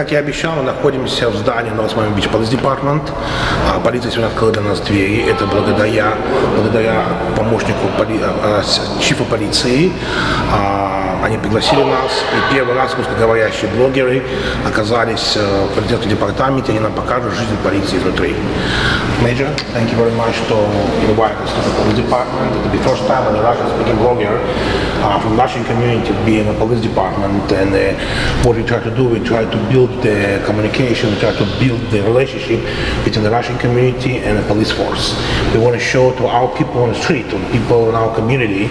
Как я обещал, мы находимся в здании North Miami Beach Police Department. Полиция сегодня открыла для нас двери. Это благодаря помощнику чифа полиции. Они пригласили нас, и первый раз русскоговорящие блогеры оказались в полицейском департаменте, они нам покажут жизнь полиции изнутри. Major, thank you very much to invite us to the police department. It's the first time a Russian-speaking blogger from Russian community be in a police department, and what we try to do, we try to build the communication, we try to build the relationship between the Russian community and the police force. We want to show to our people on the street, to people in our community,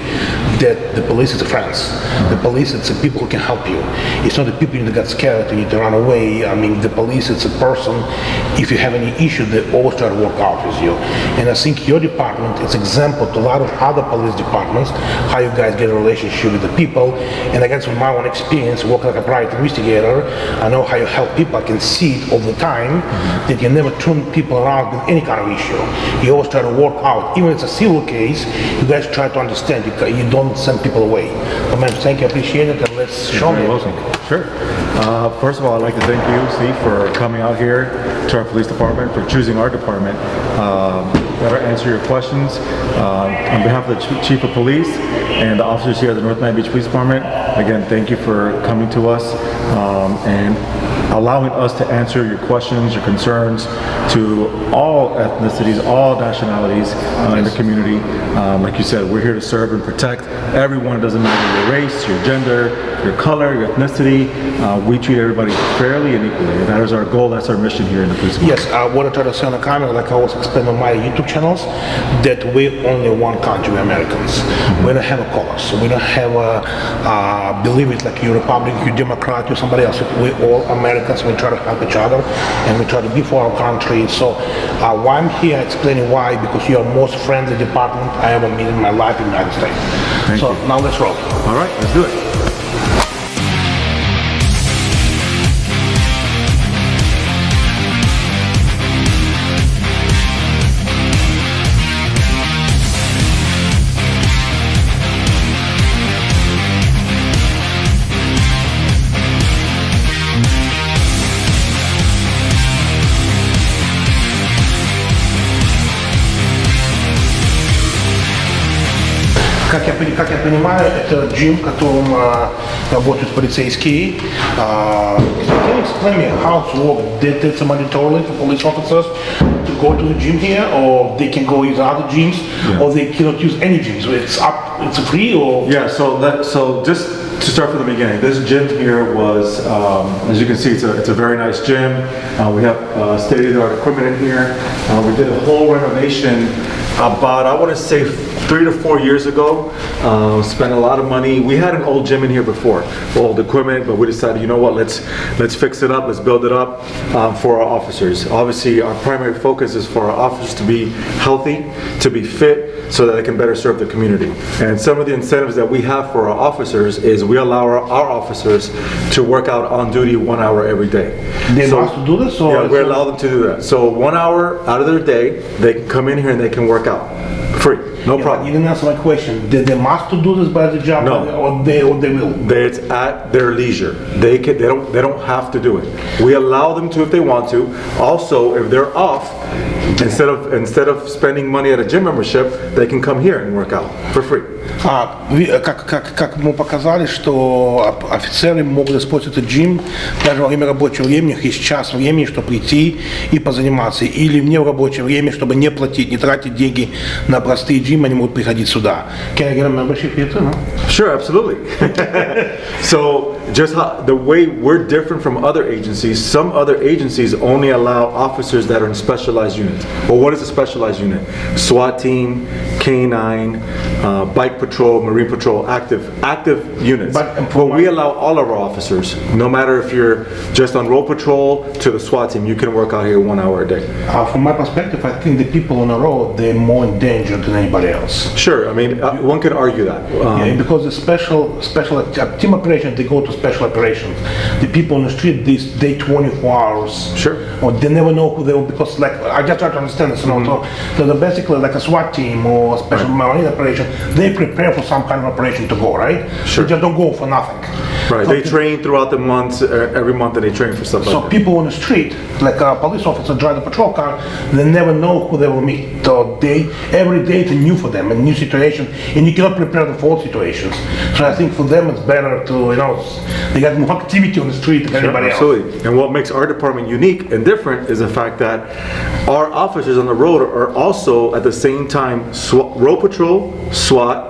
that the police is friends. The police, it's the people who can help you. It's not the people you got scared and you need to run away. I mean, the police, it's a person. If you have any issue, they always try to work out with you. And I think your department is example to a lot of other police departments, how you guys get a relationship with the people. And I guess from my own experience, working like a private investigator, I know how you help people. I can see it all the time, that you never turn people around with any kind of issue. You always try to work out. Even if it's a civil case, you guys try to understand. You don't send people away. So, man, thank you, I appreciate it, and let's show me. Sure. First of all, I'd like to thank you, Steve, for coming out here to our police department, for choosing our department. Better answer your questions. On behalf of the Chief of Police and the officers here at the North Miami Beach Police Department, again, thank you for coming to us and allowing us to answer your questions, your concerns to all ethnicities, all nationalities in the community. Like you said, we're here to serve and protect everyone. It doesn't matter your race, your gender, your color, your ethnicity. We treat everybody fairly and equally. And that is our goal, that's our mission here in the police department. Yes, I want to try to say on the camera, like I was explaining on my YouTube channels, that we're only one country, we're Americans. We don't have a color, so we don't have a, believe it, like you're Republican, you're Democrat, you're somebody else. We're all Americans. We try to help each other and we try to be for our country. So why I'm here explaining why, because you're the most friendly department I ever met in my life in the United States. Thank you. Now let's roll. All right, let's do it. Как я понимаю, это джим, в котором работают полицейские. Can you explain me how it works? Did somebody told it for police officers to go to the gym here, or they can go use other gyms, or they cannot use any gyms? So it's free, or? Yeah. So just to start from the beginning, this gym here was, as you can see, it's a very nice gym. We have state-of-the-art equipment in here. We did a whole renovation about, I want to say, 3 to 4 years ago. Spent a lot of money. We had an old gym in here before, old equipment, but we decided, you know what, let's fix it up, let's build it up for our officers. Obviously, our primary focus is for our officers to be healthy, to be fit, so that they can better serve the community. And some of the incentives that we have for our officers is we allow our officers to work out on duty 1 hour every day. They must do this? Or yeah, we allow them to do that. So 1 hour out of their day, they can come in here and they can work out. Free, no problem. You didn't answer my question. Did they must do this by the job, no. or they will? It's at their leisure. They don't have to do it. We allow them to if they want to. Also, if they're off, instead of spending money at a gym membership, they can come here and work out for free. Как мы показали, что офицеры могут использовать этот джим даже во время рабочего времени, есть час времени, чтобы прийти и позаниматься, или вне рабочего времени, чтобы не платить, не тратить деньги на простые джимы, они могут приходить сюда. Can I get a membership here too? No? Sure, absolutely. So just the way we're different from other agencies, some other agencies only allow officers that are in specialized units. Well, what is a specialized unit? SWAT team, K9, bike patrol, marine patrol, active units. But we allow all of our officers, no matter if you're just on road patrol to the SWAT team, you can work out here 1 hour a day. From my perspective, I think the people on the road, they're more in danger than anybody else. Sure, I mean, one could argue that. Yeah, because the special team operation, they go to special operations. The people on the street, they 24 hours. Sure. Or they never know who they will, because like, I just try to understand this, so they're basically like a SWAT team or a special marine operation, they prepare for some kind of operation to go, right? Sure. They just don't go for nothing. Right, they train throughout the months, every month that they train for stuff like So that. people on the street, like a police officer drive a patrol car, they never know who they will meet. So every day it's new for them, a new situation, and you cannot prepare them for all situations. So I think for them it's better to, they got more activity on the street than anybody else. Absolutely. And what makes our department unique and different is the fact that our officers on the road are also at the same time road patrol, SWAT,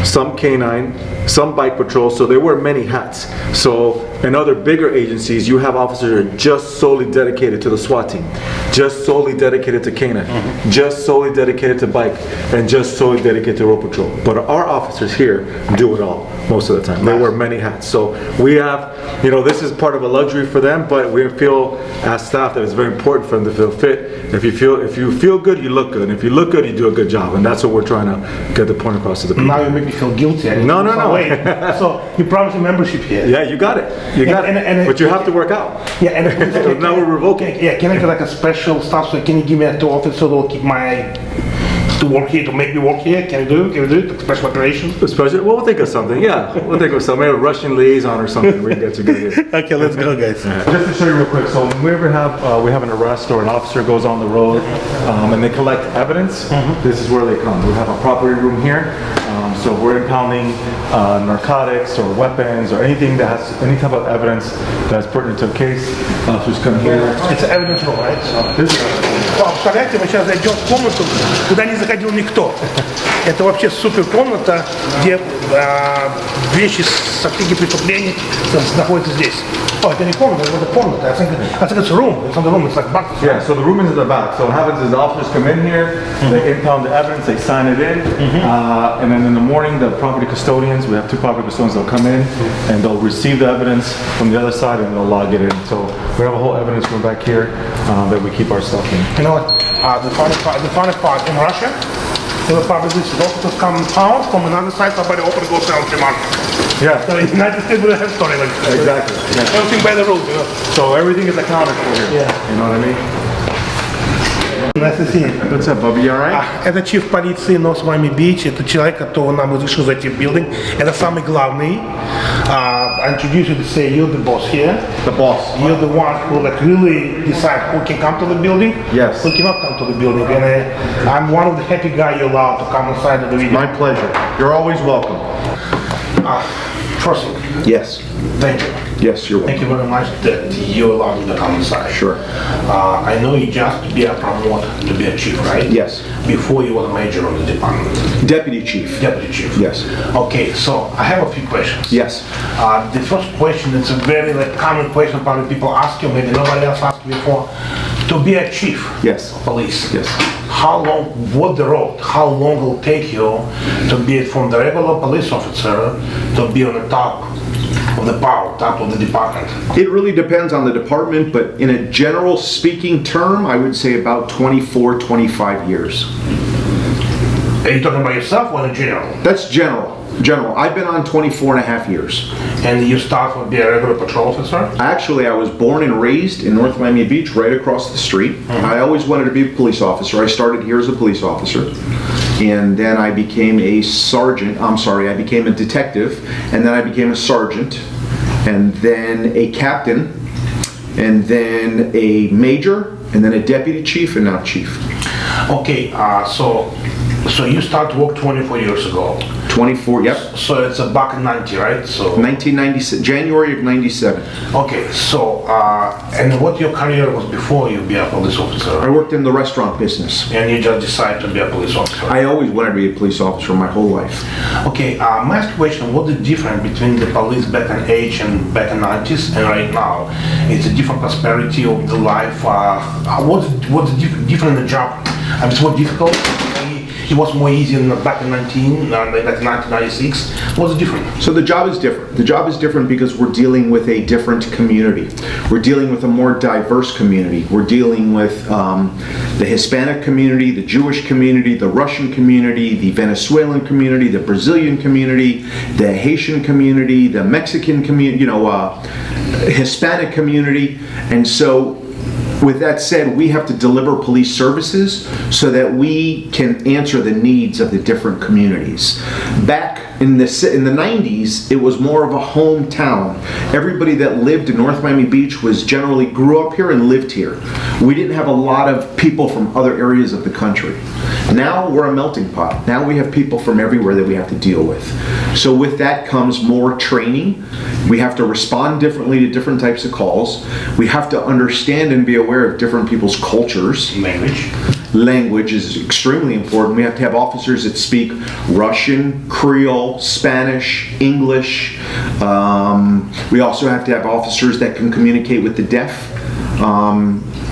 some canine, some bike patrol, so they wear many hats. So in other bigger agencies, you have officers who are just solely dedicated to the SWAT team, just solely dedicated to canine, just solely dedicated to bike, and just solely dedicated to road patrol. But our officers here do it all most of the time. They wear many hats. So we have, this is part of a luxury for them, but we feel as staff that it's very important for them to feel fit. If you feel good, you look good. If you look good, you do a good job, and that's what we're trying to get the point across to the people. Now you make me feel guilty. No. So you promised a membership here. Yeah, you got it. But you have to work out. Yeah, and now we're revoking. Yeah, can I get like a special stuff? So can you give me a 2 officers that will keep to work here, to make me work here? Can you do it? Like special operations? We'll think of something. Yeah, we'll think of something. Maybe a Russian liaison or something. We can get together. Okay, let's go, guys. Just to show you real quick. So when we ever have an arrest or an officer goes on the road and they collect evidence, this is where they come. We have a property room here. So if we're impounding narcotics or weapons or anything that has any type of evidence that's pertinent to a case, officers come here. It's evidence room, right? So. This is Представляете, мы сейчас зайдем в комнату, куда не заходил никто. Это вообще супер комната, где вещи со всяких преступлений находятся здесь. Oh, это не комната, это комната. I think it's a room. It's not a room, it's like back. Yeah, so the room is in the back. So what happens is the officers come in here, they impound the evidence, they sign it in, and then in the morning the property custodians, we have 2 property custodians, they'll come in and they'll receive the evidence from the other side and they'll log it in. So we have a whole evidence room back here that we keep our stuff in. You know what? The funny part in Russia, there were probably this officers come out from another side, somebody open goes down to market. Yeah. So in the United States we don't have a story like that. Exactly. Yeah. Everything by the rules, So everything is accounted for here. Yeah. You know what I mean? Nice to see you. What's up, Bubby? You alright? Это чиф полиции Норт Майями-Бич, это человек, который нам разрешил зайти в билдинг. Это самый главный. I introduce you to say you're the boss here. The boss. You're the one who really decide who can come to the building, Yes. who cannot come to the building. And I'm one of the happy guys you're allowed to come inside of the video. My pleasure. You're always welcome. First thing, Yes. thank you. Yes, you're welcome. Thank you very much that you allowed me to come inside. Sure. I know you just be a promoted to be a chief, right? Yes. Before you were a major of the department. Deputy Chief. Deputy chief. Yes. Okay, so I have a few questions. Yes. The first question, it's a very common question probably people ask you, maybe nobody else asked you before. To be a chief Yes. of police, Yes. how long, what the road, how long will it take you to be from the regular police officer to be on the top of the power, top of the department? It really depends on the department, but in a general speaking term, I would say about 24, 25 years. Are you talking about yourself or in general? That's general. General. I've been on 24 and a half years. And you start to be a regular patrol officer? Actually, I was born and raised in North Miami Beach, right across the street. I always wanted to be a police officer. I started here as a police officer. And then I became a I became a detective. And then I became a sergeant. And then a captain. And then a major. And then a deputy chief, and now chief. Okay, so you started work 24 years ago. 24, yep. So it's back in 90, right? So 1997, January of 97. okay, so and what your career was before you be a police I officer? worked in the restaurant business. And you just decided to be a police officer? I always wanted to be a police officer my whole life. Okay, my last question, what's the difference between the police back in age and back in 90s and right now? It's a different prosperity of the life. What's different in the job? I mean, it's more difficult. It was more easy than back in 1996. What's the difference? So the job is different. The job is different because we're dealing with a different community. We're dealing with a more diverse community. We're dealing with the Hispanic community, the Jewish community, the Russian community, the Venezuelan community, the Brazilian community, the Haitian community, the Mexican community, Hispanic community. And so With that said, we have to deliver police services so that we can answer the needs of the different communities. Back in the 90s, it was more of a hometown. Everybody that lived in North Miami Beach generally grew up here and lived here. We didn't have a lot of people from other areas of the country. Now we're a melting pot. Now we have people from everywhere that we have to deal with. So with that comes more training. We have to respond differently to different types of calls. We have to understand and be aware of different people's cultures. Language is extremely important. We have to have officers that speak Russian, Creole, Spanish, English. We also have to have officers that can communicate with the deaf.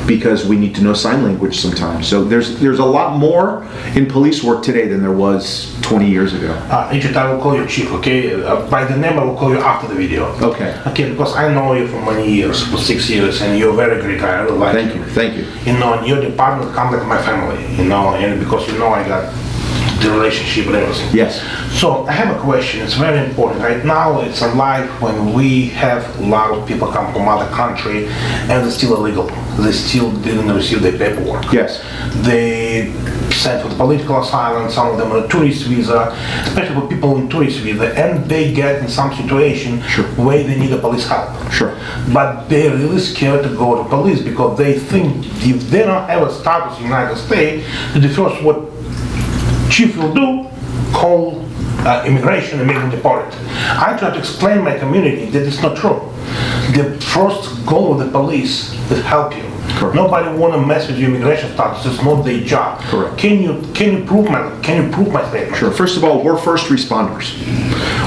Because we need to know sign language sometimes. So there's a lot more in police work today than there was 20 years ago. Agent, I will call you Chief, okay? By the name, I will call you after the video. Okay. Okay, because I know you for many years, for 6 years, and you're a very great guy. I really like you. Thank you. You know, and your department comes like my family, you know, and because you know I got the relationship and everything. Yes. So I have a question. It's very important. Right now, it's a life when we have a lot of people come from other country and they're still illegal. They still didn't receive their paperwork. Yes. They sent for the political asylum, some of them on a tourist visa, especially for people in tourist visa, and they get in some situation where they need a police help. Sure. But they're really scared to go to police because they think if they don't have a status in the United States, the first what Chief will do, call immigration and make them deported. I try to explain my community that it's not true. The first goal of the police is help you. Correct. Nobody want to mess with your immigration status. It's not their job. Correct. Can you prove my statement? Sure. First of all, we're first responders.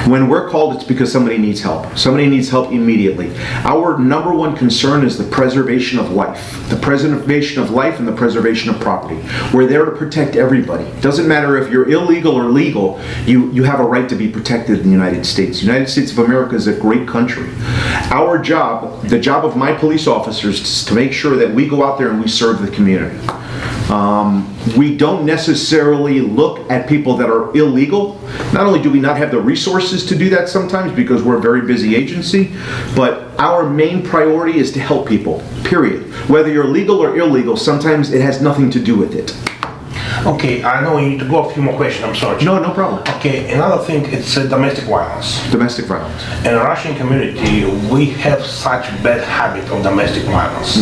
When we're called, it's because somebody needs help. Somebody needs help immediately. Our number one concern is the preservation of life. The preservation of life and the preservation of property. We're there to protect everybody. Doesn't matter if you're illegal or legal, you have a right to be protected in the United States. The United States of America is a great country. Our job, the job of my police officers, is to make sure that we go out there and we serve the community. We don't necessarily look at people that are illegal. Not only do we not have the resources to do that sometimes because we're a very busy agency, but our main priority is to help people, period. Whether you're legal or illegal, sometimes it has nothing to do with it. Okay, I know you need to go a few more questions, I'm sorry. No problem. Okay, another thing, it's domestic violence. Domestic violence. In the Russian community, we have such bad habit of domestic violence.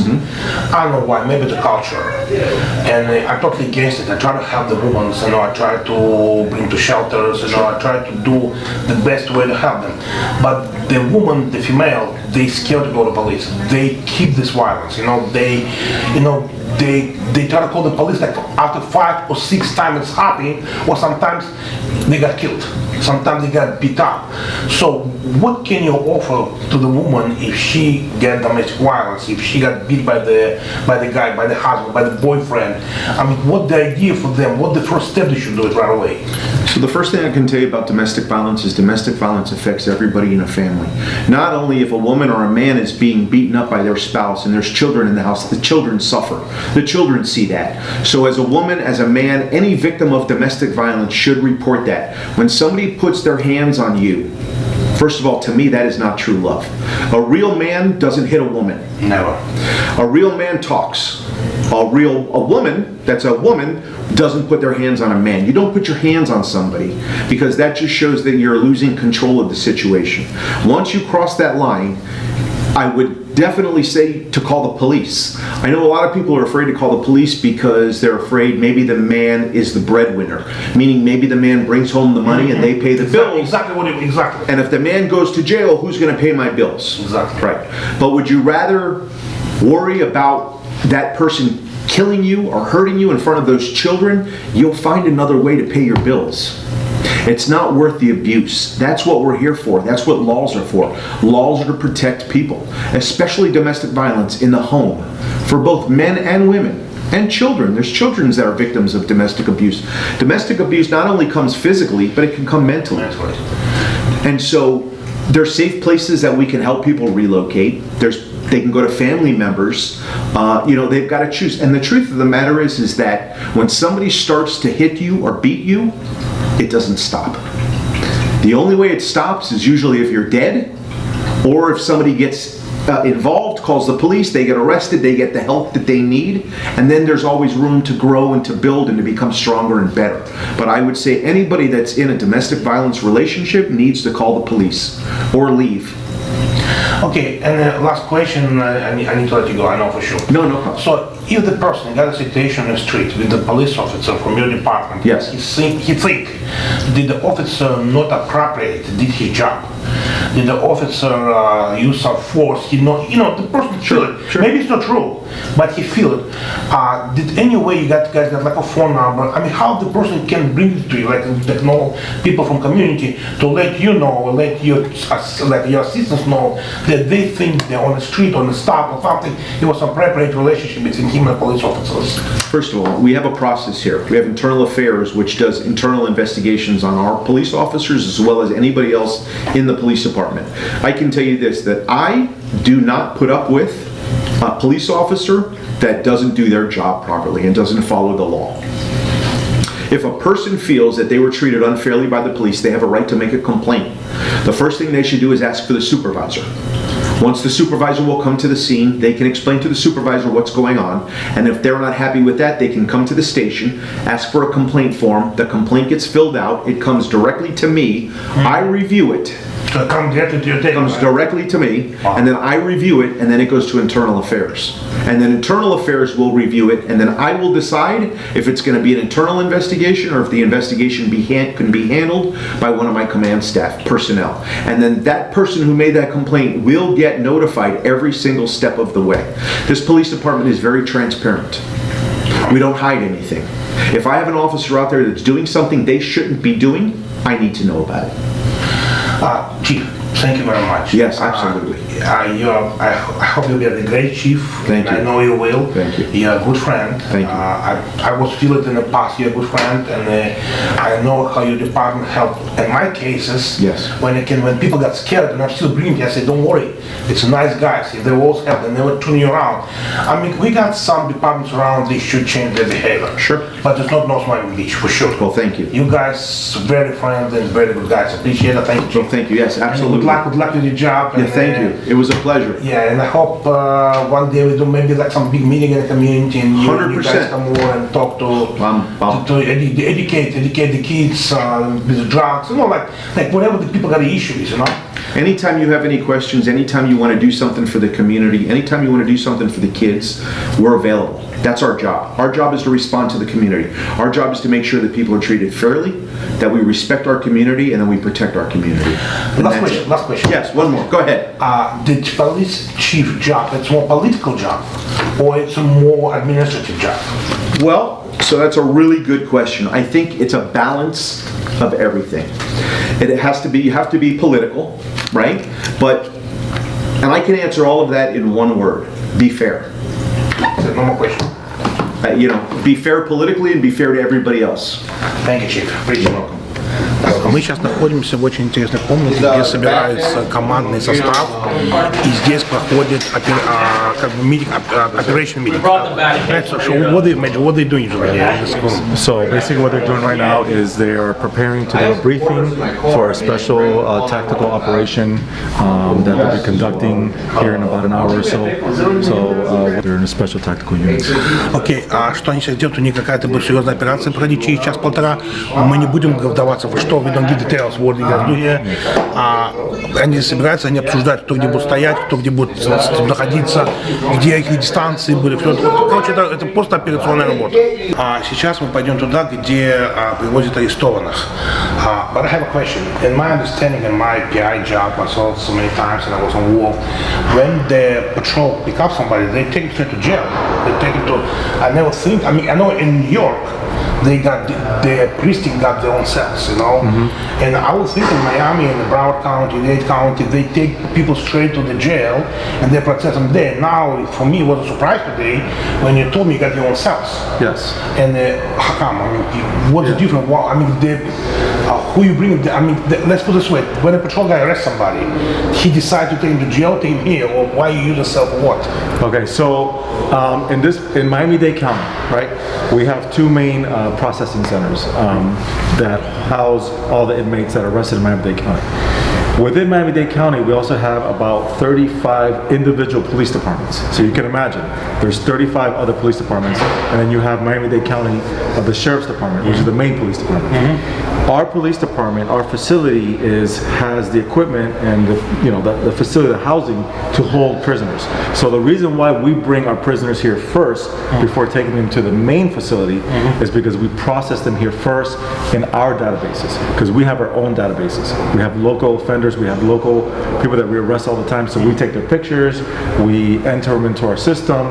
I don't know why, maybe the culture. And I'm totally against it. I try to help the women, I try to bring to shelters, I try to do the best way to help them. But the woman, the female, they scared to go to police. They keep this violence, they try to call the police like after 5 or 6 times it's happening, or sometimes they got killed. Sometimes they got beat up. So what can you offer to the woman if she get domestic violence, if she got beat by the guy, by the husband, by the boyfriend? I mean, what the idea for them? What the first step they should do it right away? So the first thing I can tell you about domestic violence is domestic violence affects everybody in a family. Not only if a woman or a man is being beaten up by their spouse and there's children in the house, the children suffer. The children see that. So as a woman, as a man, any victim of domestic violence should report that. When somebody puts their hands on you, first of all, to me, that is not true love. A real man doesn't hit a woman. Never. A real man talks. A woman that's a woman doesn't put their hands on a man. You don't put your hands on somebody because that just shows that you're losing control of the situation. Once you cross that line, I would definitely say to call the police. I know a lot of people are afraid to call the police because they're afraid maybe the man is the breadwinner, meaning maybe the man brings home the money and they pay the bills. Exactly. And if the man goes to jail, who's going to pay my bills? Exactly. Right. But would you rather worry about that person killing you or hurting you in front of those children? You'll find another way to pay your bills. It's not worth the abuse. That's what we're here for. That's what laws are for. Laws are to protect people, especially domestic violence in the home, for both men and women and children. There's children that are victims of domestic abuse. Domestic abuse not only comes physically, but it can come mentally. And so there's safe places that we can help people relocate. They can go to family members. They've got to choose. And the truth of the matter is that when somebody starts to hit you or beat you, it doesn't stop. The only way it stops is usually if you're dead or if somebody gets involved calls the police, they get arrested, they get the help that they need, and then there's always room to grow and to build and to become stronger and better. But I would say anybody that's in a domestic violence relationship needs to call the police or leave. Okay, and last question, I need to let you go, I know for sure. No problem. So, if the person got a situation on the street with the police officer from your department, Yes. he think, did the officer not appropriate, did his job? Did the officer use some force? The person feel it. Sure. Maybe it's not true, but he feel it. Did any way you guys got like a phone number? I mean, how the person can bring it to you, like people from community, to let you know, or let your assistants know that they think they're on the street, on the stop, or something. It was some appropriate relationship between him and police officers. First of all, we have a process here. We have internal affairs, which does internal investigations on our police officers as well as anybody else in the police department. I can tell you this, that I do not put up with a police officer that doesn't do their job properly and doesn't follow the law. If a person feels that they were treated unfairly by the police, they have a right to make a complaint. The first thing they should do is ask for the supervisor. Once the supervisor will come to the scene, they can explain to the supervisor what's going on, and if they're not happy with that, they can come to the station, ask for a complaint form, the complaint gets filled out, it comes directly to me, I review it. So it comes directly to your table. Comes directly to me, and then I review it, and then it goes to internal affairs. And then internal affairs will review it, and then I will decide if it's going to be an internal investigation or if the investigation can be handled by one of my command staff personnel. And then that person who made that complaint will get notified every single step of the way. This police department is very transparent. We don't hide anything. If I have an officer out there that's doing something they shouldn't be doing, I need to know about it. Chief, thank you very much. Yes, absolutely. I hope you'll be a great chief. Thank you. I know you will. Thank you. You're a good friend. Thank you. I was feeling in the past you're a good friend, and I know how your department helped. In my cases, Yes. when people got scared and I'm still bringing, I said, don't worry, it's nice guys. If they always help, they never turn you around. I mean, we got some departments around, they should change their behavior. Sure. But it's not North Miami Beach, for sure. Well, thank you. You guys very friendly and very good guys. Appreciate it. Thank you. Well, thank you. Yes, And absolutely. good luck with your job. Yeah, and, thank you. It was a pleasure. Yeah, and I hope one day we do maybe like some big meeting in the community and you 100%. guys come over and talk to educate the kids with the drugs, like whatever the people got the issues, Anytime you have any questions, anytime you want to do something for the community, anytime you want to do something for the kids, we're available. That's our job. Our job is to respond to the community. Our job is to make sure that people are treated fairly, that we respect our community, and that we protect our community. And that's it. Last question. Yes, one more. Go ahead. The police chief job, it's more political job or it's a more administrative job? Well, so that's a really good question. I think it's a balance of everything. It has to be, you have to be political, right? And I can answer all of that in one word: be fair. No more question. Be fair politically and be fair to everybody else. Thank you, Chief. Appreciate it. Мы сейчас находимся в очень интересной комнате, где собирается командный состав, и здесь проходит operation meeting. So what are they doing usually in this room? So basically what they're doing right now is they are preparing to do a briefing for a special tactical operation that they'll be conducting here in about an hour or so. So they're in a special tactical unit. Окей, что они сейчас делают? У них какая-то будет серьезная операция проходить через час-полтора. Мы не будем вдаваться в что, we don't give details what they gonna do here. Они собираются, они обсуждают, кто где будет стоять, кто где будет находиться, где какие дистанции были. Короче, это просто операционная работа. Сейчас мы пойдем туда, где привозят арестованных. But I have a question. In my understanding, in my PI job, I saw it so many times and I was on wall. When the patrol pick up somebody, they take it straight to jail. They take it to, I know in New York, the precinct got their own cells, And I was thinking Miami and the Broward County, Dade County, they take people straight to the jail and they process them there. Now, for me, it was a surprise today when you told me you got your own cells. Yes. And how come? What's the difference? Well, who you bring? Let's put it this way: when a patrol guy arrests somebody, he decides to take him to jail, take him here, or why you use a cell for what? Okay, so in Miami-Dade County, right, we have two main processing centers that house all the inmates that are arrested in Miami-Dade County. Within Miami-Dade County, we also have about 35 individual police departments. So you can imagine, there's 35 other police departments, and then you have Miami-Dade County of the Sheriff's Department, which is the main police department. Our police department, our facility has the equipment and the facility, the housing to hold prisoners. So the reason why we bring our prisoners here first before taking them to the main facility is because we process them here first in our databases, because we have our own databases. We have local offenders, we have local people that we arrest all the time, so we take their pictures, we enter them into our system.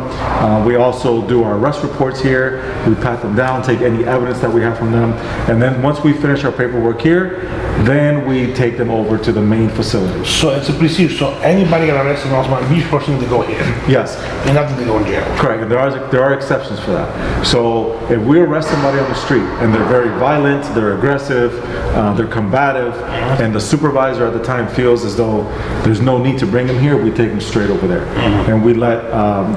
We also do our arrest reports here, we pat them down, take any evidence that we have from them, and then once we finish our paperwork here, then we take them over to the main facility. So it's a procedure, so anybody get arrested in North Miami Beach, person to go here. Yes. And not to go in jail. Correct, and there are exceptions for that. So if we arrest somebody on the street and they're very violent, they're aggressive, they're combative, and the supervisor at the time feels as though there's no need to bring them here, we take them straight over there. And we let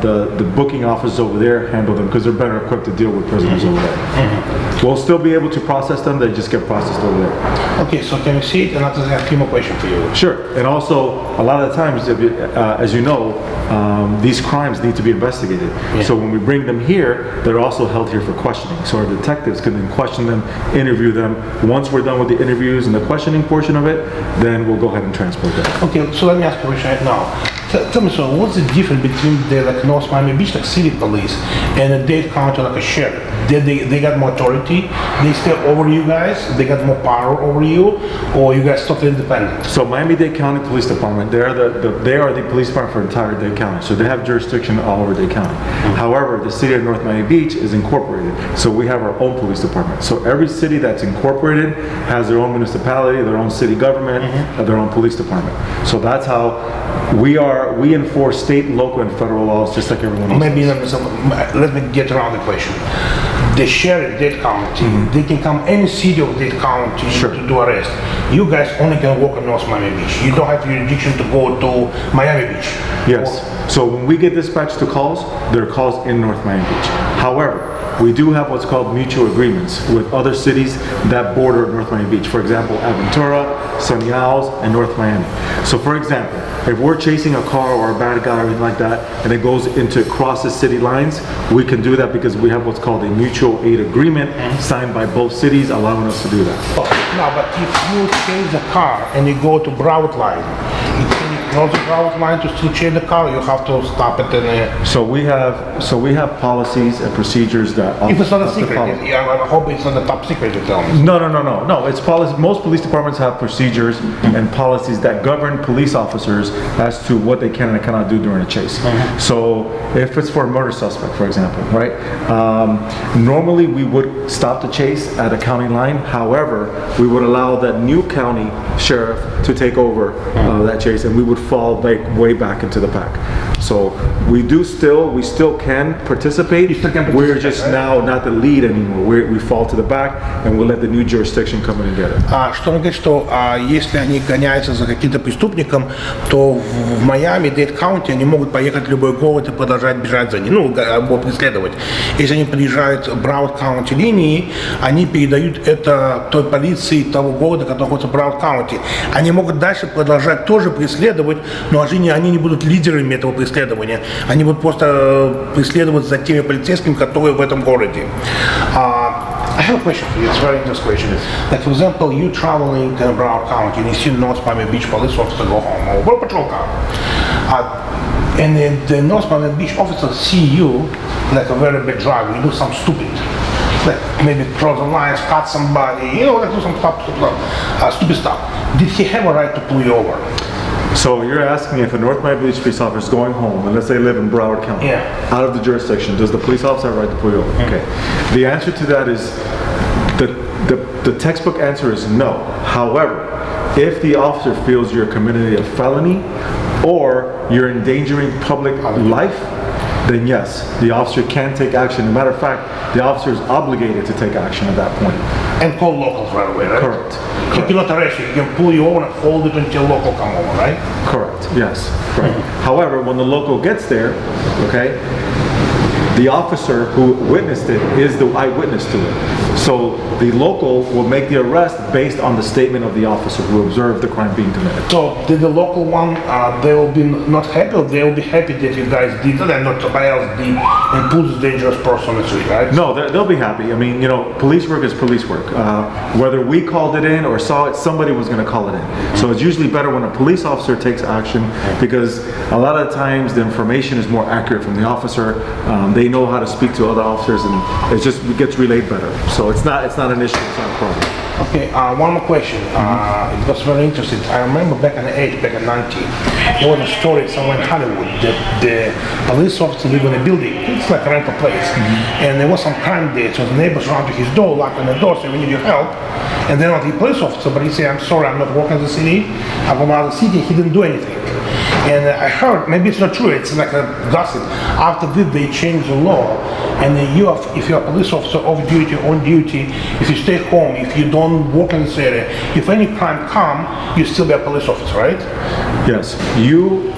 the booking officers over there handle them, because they're better equipped to deal with prisoners over there. We'll still be able to process them, they just get processed over there. Okay, so can we see it? And I just have a few more questions for you. Sure, and also a lot of the times, as you know, these crimes need to be investigated. So when we bring them here, they're also held here for questioning. So our detectives can then question them, interview them. Once we're done with the interviews and the questioning portion of it, then we'll go ahead and transport them. Okay, so let me ask you a question right now. Tell me, so what's the difference between the North Miami Beach, city police, and the Dade County, a sheriff? They got more authority, they stay over you guys, they got more power over you, or you guys totally independent? So Miami-Dade County Police Department, they are the police department for entire Dade County. So they have jurisdiction all over Dade County. However, the city of North Miami Beach is incorporated. So we have our own police department. So every city that's incorporated has their own municipality, their own city government, their own police department. So that's how we enforce state, local, and federal laws just like everyone else. Maybe let me get around the question. The sheriff, Dade County, they can come any city of Dade County to do arrest. You guys only can work in North Miami Beach. You don't have jurisdiction to go to Miami Beach. Yes. So when we get dispatched to calls, there are calls in North Miami Beach. However, we do have what's called mutual agreements with other cities that border North Miami Beach. For example, Aventura, Sunny Isles, and North Miami. So for example, if we're chasing a car or a bad guy or anything like that, and it goes crosses city lines, we can do that because we have what's called a mutual aid agreement signed by both cities, allowing us to do that. No, but if you change the car and you go to Broward line, can you cross the Broward line to still change the car? You have to stop it and. So we have policies and procedures that. If it's not a secret, I hope it's not a top secret. You tell me. No. It's policy. Most police departments have procedures and policies that govern police officers as to what they can and cannot do during a chase. So if it's for a murder suspect, for example, right? Normally we would stop the chase at a county line. However, we would allow that new county sheriff to take over that chase, and we would fall way back into the pack. So we still can participate. We're just now not the lead anymore. We fall to the back, and we'll let the new jurisdiction come in and get it. Что он говорит, что если они гоняются за каким-то преступником, то в Майами, Дейд Каунти, они могут поехать в любой город и продолжать бежать за ним, его преследовать. Если они приезжают в Брауард Каунти линии, они передают это той полиции того города, который находится в Брауард Каунти. Они могут дальше продолжать тоже преследовать, но они не будут лидерами этого преследования. Они будут просто преследовать за теми полицейскими, которые в этом городе. I have a question for you. It's a very interesting question. Like, for example, you traveling in Broward County and you see North Miami Beach police officer go home or border patrol car. And then the North Miami Beach officer see you like a very bad driver. You do something stupid. Like maybe cross the lines, cut somebody, like do some stupid stuff. Did he have a right to pull you over? So you're asking if a North Miami Beach police officer is going home, and let's say they live in Broward County, out of the jurisdiction, does the police officer have a right to pull you over? Okay. The answer to that is, the textbook answer is no. However, if the officer feels you're committing a felony or you're endangering public life, then yes, the officer can take action. As a matter of fact, the officer is obligated to take action at that point. And call locals right away, right? Correct. He cannot arrest you. He can pull you over and hold it until local come over, right? Correct. Yes. Right. However, when the local gets there, okay, The officer who witnessed it is the eyewitness to it. So the local will make the arrest based on the statement of the officer who observed the crime being committed. So did the local one, they will be not happy, or they will be happy that you guys did it and not somebody else did and put this dangerous person on the street, right? No, they'll be happy. I mean, you know, police work is police work. Whether we called it in or saw it, somebody was going to call it in. So it's usually better when a police officer takes action, because a lot of the times the information is more accurate from the officer. They know how to speak to other officers, and it gets relayed better. So it's not an issue. It's not a problem. Okay, one more question. It was very interesting. I remember back in the 80s, back in 90, there was a story somewhere in Hollywood that the police officer lived in a building. It's like a rental place. And there was some crime there, so the neighbors ran to his door, knocked on the door, saying, "We need your help." And then not the police officer, but he said, "I'm sorry, I'm not working in the city. I'm from out of the city." He didn't do anything. And I heard, maybe it's not true, it's like a gossip. After this, they changed the law, and then if you're a police officer off duty, on duty, if you stay home, if you don't work in this area, if any crime come, you still be a police officer, right? Yes. You,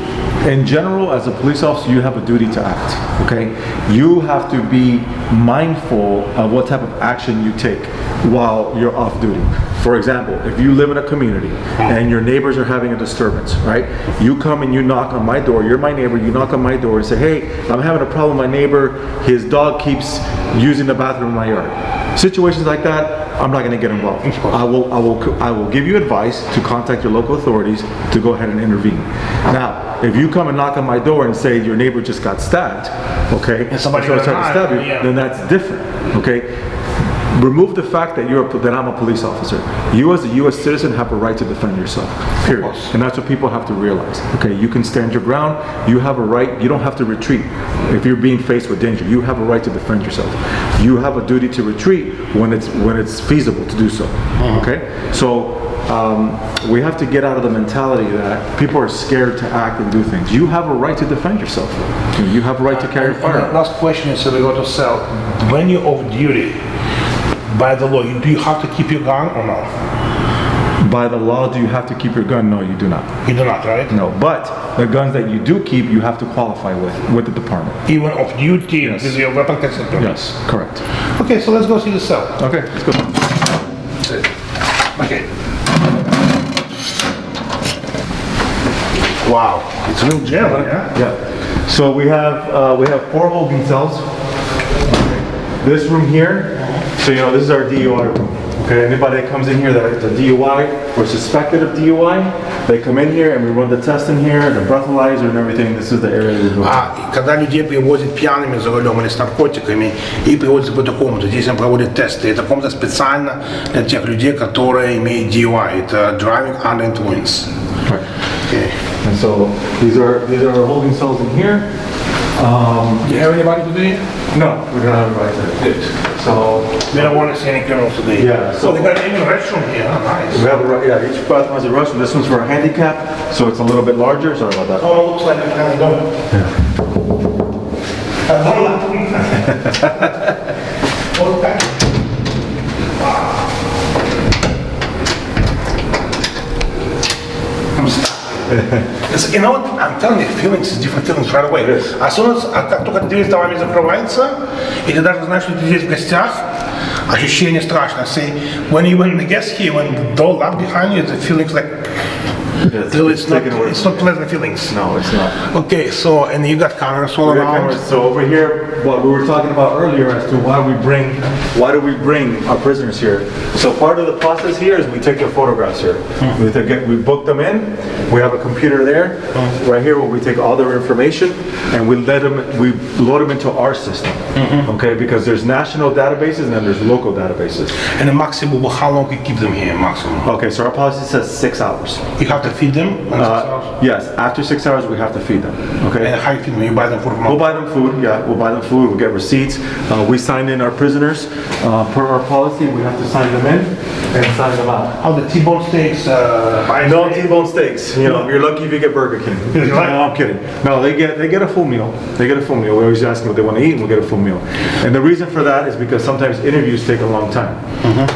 in general, as a police officer, you have a duty to act, okay? You have to be mindful of what type of action you take while you're off duty. For example, if you live in a community and your neighbors are having a disturbance, right? You come and you knock on my door, you're my neighbor, you knock on my door and say, "Hey, I'm having a problem with my neighbor, his dog keeps using the bathroom in my yard." Situations like that, I'm not going to get involved. I will give you advice to contact your local authorities to go ahead and intervene. Now, if you come and knock on my door and say your neighbor just got stabbed, okay, and somebody tried to stab you, yeah, then that's different, okay? Remove the fact that that I'm a police officer. You as a U.S. citizen have a right to defend yourself, period. And that's what people have to realize. Okay, you can stand your ground, you have a right, you don't have to retreat. If you're being faced with danger, you have a right to defend yourself. You have a duty to retreat when it's feasible to do so, okay? So we have to get out of the mentality that people are scared to act and do things. You have a right to defend yourself. You have a right to carry fire. Last question is, so we go to Zelle. When you're off duty, by the law, do you have to keep your gun or no? By the law, do you have to keep your gun? No, you do not. You do not, right? No, but the guns that you do keep, you have to qualify with the department. Even off duty, Yes. with your weapon consent permit? Yes, correct. Okay, so let's go see the cell. Okay, let's go. Okay. Wow, it's a real jail, yeah? Yeah. So we have 4 holding cells. This room here, so you know, this is our DUI room. Okay, anybody that comes in here that is a DUI or suspected of DUI, they come in here and we run the test in here, the breathalyzer and everything. This is the area we do. Когда людей привозят пьяными за рулем или с наркотиками и привозят в эту комнату, здесь им проводят тесты. Это комната специально для тех людей, которые имеют DUI. Это driving under influence. Right. Okay. And so these are our holding cells in here. Do you have anybody today? No, we don't have anybody today. Good. So They don't want to see any criminals today. Yeah, So they got even a restroom here. Oh, nice. we have each bathroom has a restroom. This one's for a handicap, so it's a little bit larger. Sorry about that. Oh, looks like a kind of dog. Okay. I'm stuck. You know what? I'm telling you, feelings is different feelings right away. As soon as, как только дверь за вами закрывается, и ты даже знаешь, что ты здесь в гостях, ощущение страшное. See, when the guests here, when the door locked behind you, the feelings like, it's not pleasant feelings. No, it's not. Okay, so, and you got cameras all around. So over here, what we were talking about earlier as to why do we bring our prisoners here. So part of the process here is we take their photographs here. We book them in. We have a computer there, right here, where we take all their information and we load them into our system. Okay, because there's national databases and then there's local databases. And the maximum, how long you keep them here, maximum? Okay, so our policy says 6 hours. You have to feed them? In 6 hours? Yes, after 6 hours we have to feed them. Okay. And how you feed them? You buy them food from We'll buy them food, yeah, we'll buy them food, we'll get receipts. We sign in our prisoners. Per our policy, we have to sign them in and sign them out. How the T-bone steaks? No T-bone steaks. You know, you're lucky if you get Burger King. No, I'm kidding. No, they get a full meal. They get a full meal. We always ask them what they want to eat, and we'll get a full meal. And the reason for that is because sometimes interviews take a long time.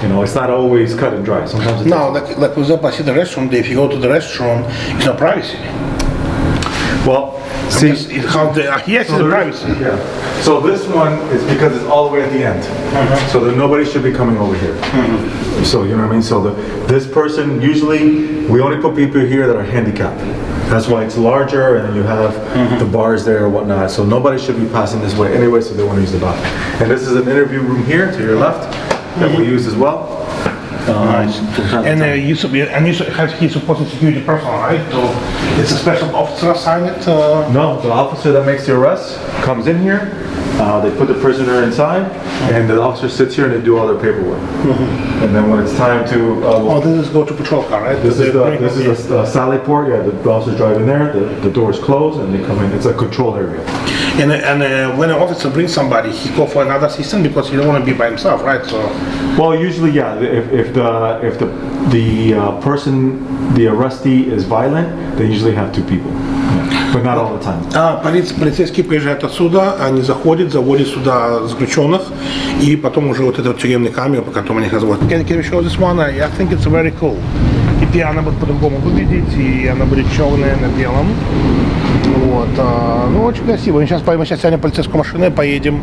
You know, it's not always cut and dry. Sometimes No, like for example, I see the restroom there. If you go to the restroom, it's no privacy. Well, See, see, he has the privacy. yeah. So this one is because it's all the way at the end. So that nobody should be coming over here. So you know what I mean? So this person, usually we only put people here that are handicapped. That's why it's larger and you have the bars there or whatnot. So nobody should be passing this way anyway, so they want to use the bathroom. And this is an interview room here to your left that we use as well. Nice. And he's supposed to security personnel, right? So it's a special officer assigned it? No, the officer that makes the arrest comes in here, they put the prisoner inside, and the officer sits here and they do all their paperwork. And then when it's time to... Oh, this is go to patrol car, right? This is the sally port, yeah, the officers drive in there, the doors close, and they come in. It's a control area. And when an officer brings somebody, he go for another assistant because he don't want to be by himself, right? So. Well, usually, yeah. If the person, the arrestee, is violent, they usually have two people, but not all the time. Полицейские приезжают отсюда, они заходят, заводят сюда заключенных, и потом уже вот эту тюремную камеру, по которой они их разводят. Can you show this one? I think it's very cool. И она будет по-другому выглядеть, и она будет черная на белом. Вот, ну очень красиво. Мы сейчас сядем в полицейскую машину и поедем,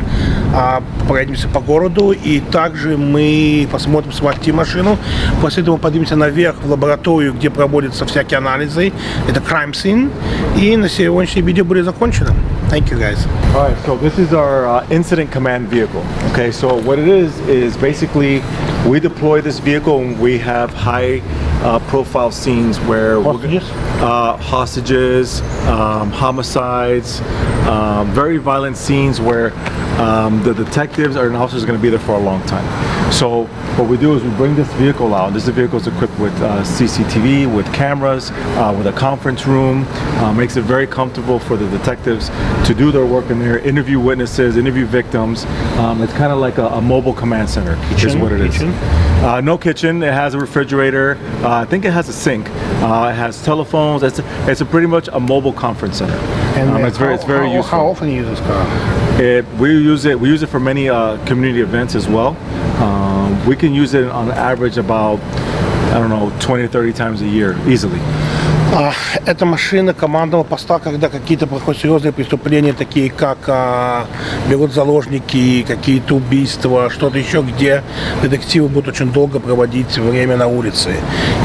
проедемся по городу, и также мы посмотрим свою машину. После этого поднимемся наверх в лабораторию, где проводятся всякие анализы. Это crime scene. И на сегодняшнее видео будет закончено. Thank you, guys. All right, so this is our incident command vehicle. Okay, so what it is basically we deploy this vehicle and we have high profile scenes where hostages, homicides, very violent scenes where the detectives or an officer is going to be there for a long time. So what we do is we bring this vehicle out. This vehicle is equipped with CCTV, with cameras, with a conference room. Makes it very comfortable for the detectives to do their work in there, interview witnesses, interview victims. It's kind of like a mobile command center, is what it is. No kitchen. It has a refrigerator. I think it has a sink. It has telephones. It's pretty much a mobile conference center. And it's very useful. How often you use this car? We use it for many community events as well. We can use it on average about, I don't know, 20 to 30 times a year easily. Это машина командного поста, когда какие-то проходят серьезные преступления, такие как берут заложники, какие-то убийства, что-то еще, где детективы будут очень долго проводить время на улице.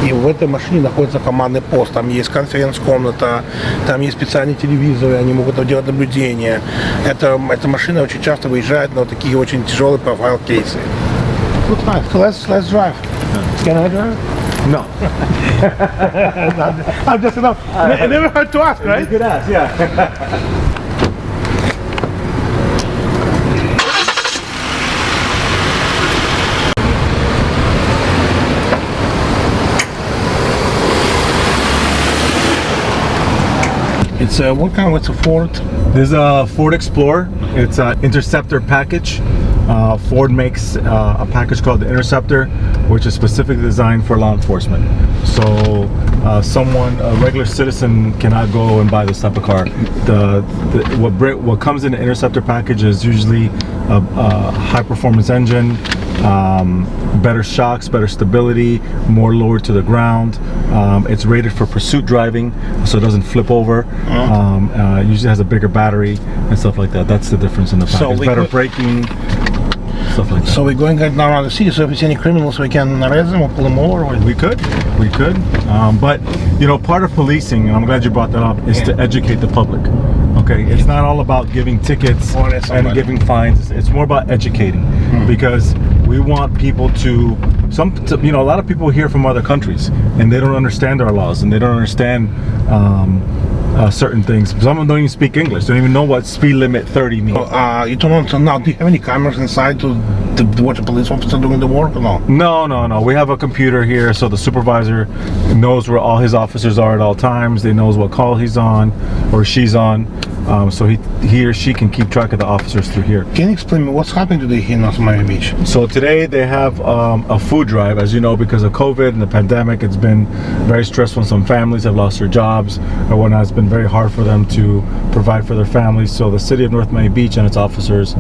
И в этой машине находится командный пост. Там есть конференц-комната, там есть специальные телевизоры, они могут делать наблюдения. Эта машина очень часто выезжает на вот такие очень тяжелые профайл-кейсы. So let's drive. Can I drive? No. I'm just enough. It never hurt to ask, right? You could ask, yeah. It's what kind? What's a Ford? This is a Ford Explorer. It's an Interceptor Package. Ford makes a package called the Interceptor, which is specifically designed for law enforcement. So a regular citizen cannot go and buy this type of car. What comes in the Interceptor package is usually a high performance engine, better shocks, better stability, more lower to the ground. It's rated for pursuit driving, so it doesn't flip over. Usually has a bigger battery and stuff like that. That's the difference in the package. So better braking, stuff like that. So we're going right now around the city, so if we see any criminals, we can arrest them or pull them over? Or... We could. But, you know, part of policing, and I'm glad you brought that up, is to educate the public. Okay, it's not all about giving tickets and giving fines. It's more about educating, because we want people to, a lot of people here from other countries, and they don't understand our laws, and they don't understand certain things. Some of them don't even speak English. They don't even know what speed limit 30 means. You don't know now. Do you have any cameras inside to watch a police officer doing the work or no? No. We have a computer here, so the supervisor knows where all his officers are at all times. They knows what call he's on or she's on. so he or she can keep track of the officers through here. Can you explain me what's happening today here in North Miami Beach? So today they have a food drive. As you know, because of COVID and the pandemic, it's been very stressful. Some families have lost their jobs or whatnot. It's been very hard for them to provide for their families. So the city of North Miami Beach and its officers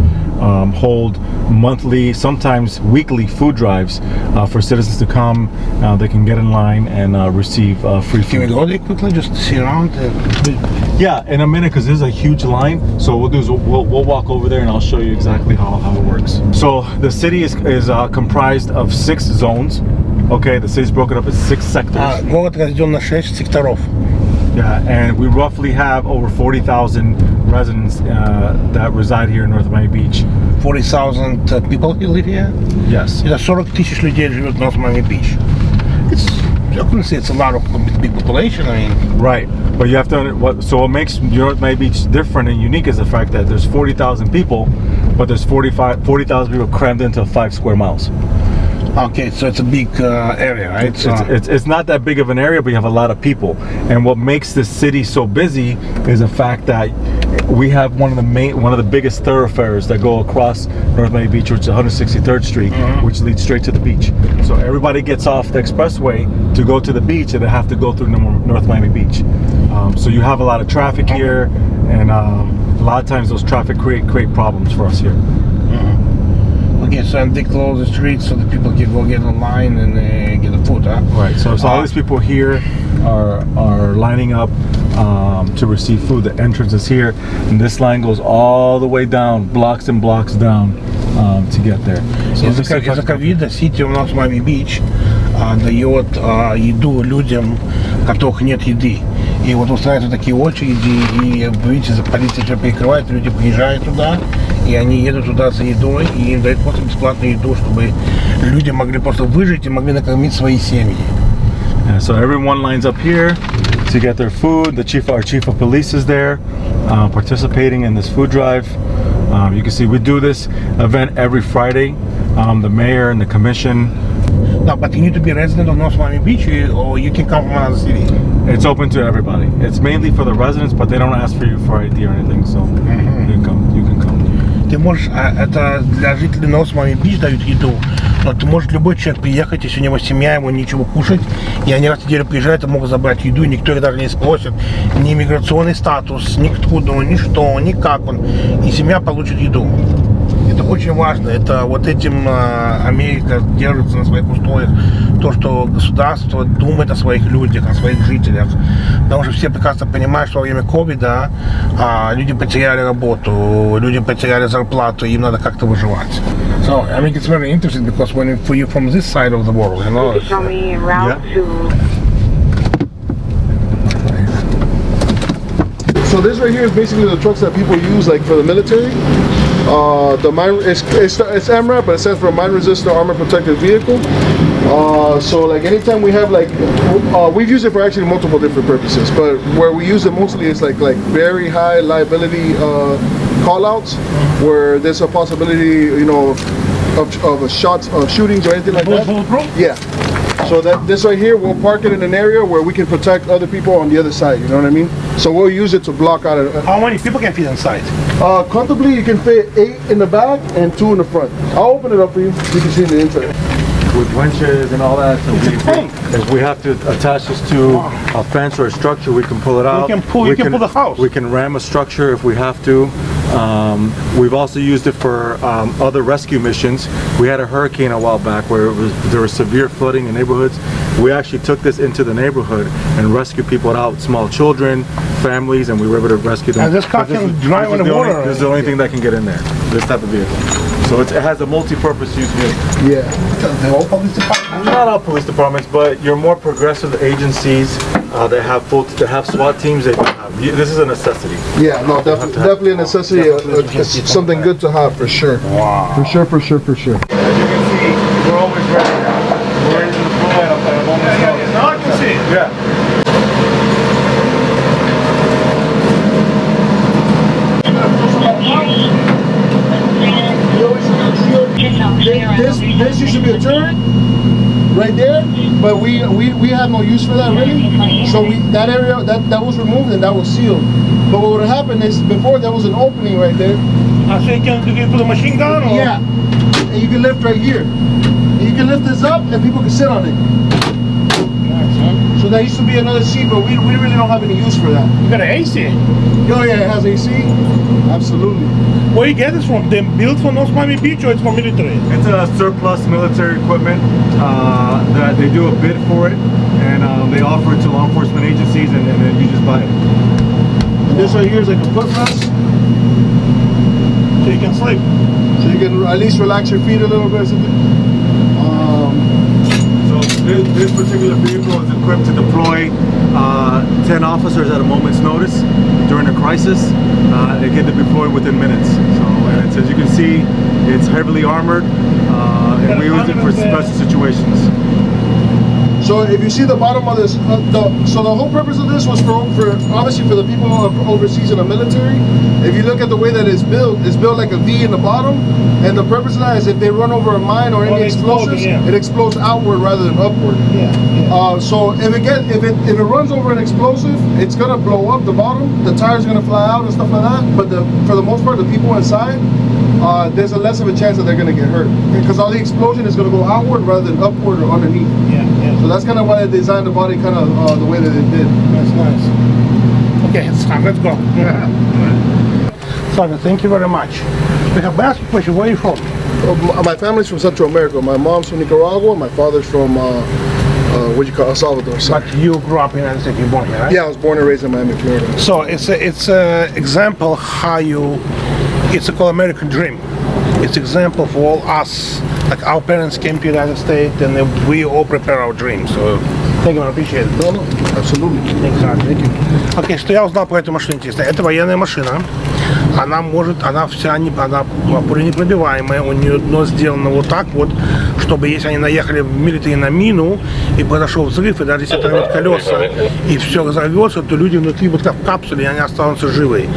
hold monthly, sometimes weekly food drives for citizens to come. They can get in line and receive free food. Can we go there quickly, just see around? Yeah, in a minute, because there's a huge line. So what we'll do is we'll walk over there and I'll show you exactly how it works. So the city is comprised of 6 zones. Okay, the city's broken up into 6 sectors. Город разделен на 6 секторов. Yeah, and we roughly have over 40,000 residents that reside here in North Miami Beach. 40,000 people who live here? Yes. Это 40 тысяч людей живет в North Miami Beach. I couldn't say it's a lot of big population. I mean, right, but you have to. What makes North Miami Beach different and unique is the fact that there's 40,000 people, but there's 40,000 people crammed into 5 square miles. Okay, so it's a big area, right? It's not that big of an area, but you have a lot of people. And what makes the city so busy is the fact that we have one of the biggest thoroughfares that go across North Miami Beach, which is 163rd Street, which leads straight to the beach. So everybody gets off the expressway to go to the beach, and they have to go through North Miami Beach. So you have a lot of traffic here, and a lot of times those traffic create problems for us here. Okay, so they close the streets so the people can go get online and get the food, huh? Right, so all these people here are lining up to receive food. The entrance is here, and this line goes all the way down, blocks and blocks down to get there. So из-за ковида City of North Miami Beach дает еду людям, у которых нет еды. И вот устраиваются такие очереди, и вы видите, полиция все перекрывает, люди приезжают туда, и они едут туда за едой, и им дают просто бесплатную еду, чтобы люди могли просто выжить и могли накормить свои семьи. Yeah, so everyone lines up here to get their food. Our chief of police is there, participating in this food drive. You can see we do this event every Friday. The mayor and the commission. No, but you need to be a resident of North Miami Beach, or you can come from another city. It's open to everybody. It's mainly for the residents, but they don't ask for you for ID or anything, so you can come. Ты можешь, это для жителей North Miami Beach дают еду, но ты можешь любой человек приехать, если у него семья, ему нечего кушать, и они раз в неделю приезжают и могут забрать еду, и никто их даже не спросит, ни миграционный статус, ни откуда он, ни что, ни как он, и семья получит еду. Это очень важно, это вот этим Америка держится на своих устоях, то, что государство думает о своих людях, о своих жителях, потому что все прекрасно понимают, что во время ковида люди потеряли работу, люди потеряли зарплату, им надо как-то выживать. So, I mean, it's very interesting because for you from this side of the world, you know. Show me route to. So this right here is basically the trucks that people use, like for the military. The mine it's MRAP, but it stands for Mine Resistant Armor Protected Vehicle. So like anytime we have we've used it for actually multiple different purposes, but where we use it mostly is like very high liability call-outs, where there's a possibility, you know, of shootings or anything like that. Bulletproof? Yeah. So this right here, we'll park it in an area where we can protect other people on the other side, you know what I mean? So we'll use it to block out How many people can fit inside? Comfortably, you can fit 8 in the back and 2 in the front. I'll open it up for you. You can see the inside. With winches and all that, so if we have to attach this to a fence or a structure, we can pull it out. You can pull the house. We can ram a structure if we have to. We've also used it for other rescue missions. We had a hurricane a while back where there was severe flooding in neighborhoods. We actually took this into the neighborhood and rescued people out, small children, families, and we were able to rescue them. And this car can drive on the water. This is the only thing that can get in there, this type of vehicle. So it has a multi-purpose use vehicle. Yeah. The whole police department? Not all police departments, but your more progressive agencies that have SWAT teams, this is a necessity. Yeah, no, definitely a necessity. It's something good to have for sure. Wow. For sure. As you can see, we're always ready. We're ready to deploy at a moment's notice. Now I can see it. Yeah. This used to be a turret right there, but we have no use for that really. So that area that was removed and that was sealed. But what would happen is before there was an opening right there. So you can put a machine gun? Or? Yeah. And you can lift right here. And you can lift this up and people can sit on it. Nice, huh? So that used to be another seat, but we really don't have any use for that. You got an AC? Oh yeah, it has AC? Absolutely. Where you get this from? They built for North Miami Beach, or it's for military? It's a surplus military equipment that they do a bid for it, and they offer it to law enforcement agencies, and then you just buy it. And this right here is like a footrest, So you can sleep. so you can at least relax your feet a little bit. So this particular vehicle is equipped to deploy 10 officers at a moment's notice during a crisis. They get to deploy within minutes. So and as you can see, it's heavily armored, and we use it for special situations. So if you see the bottom of this, so the whole purpose of this was for obviously for the people overseas in the military. If you look at the way that it's built like a V in the bottom, and the purpose of that is if they run over a mine or any explosives, it explodes outward rather than upward. So if it runs over an explosive, it's gonna blow up the bottom. The tires are gonna fly out and stuff like that. But for the most part, the people inside, there's a less of a chance that they're gonna get hurt because all the explosion is gonna go outward rather than upward or underneath. So that's kind of why they designed the body kind of the way that it did. That's nice. Okay, it's time. Let's go. Sandra, thank you very much. We have asked you a question. Where are you from? My family's from Central America. My mom's from Nicaragua. My father's from what you call El Salvador. But you grew up in the United States. You're born here, right? Yeah, I was born and raised in Miami, Florida. So it's a example how it's called American dream. It's example for all us. Like our parents came to the United States and we all prepare our dreams. So thank you, I appreciate it. No, absolutely. Thank you. Окей, что я узнал про эту машину интересно. Это военная машина. Она пуленепробиваемая. У нее дно сделано вот так вот, чтобы если они наехали в милитари на мину и произошел взрыв, и даже если оторвет колеса и все разорвется, то люди внутри вот как в капсуле, и они останутся живы.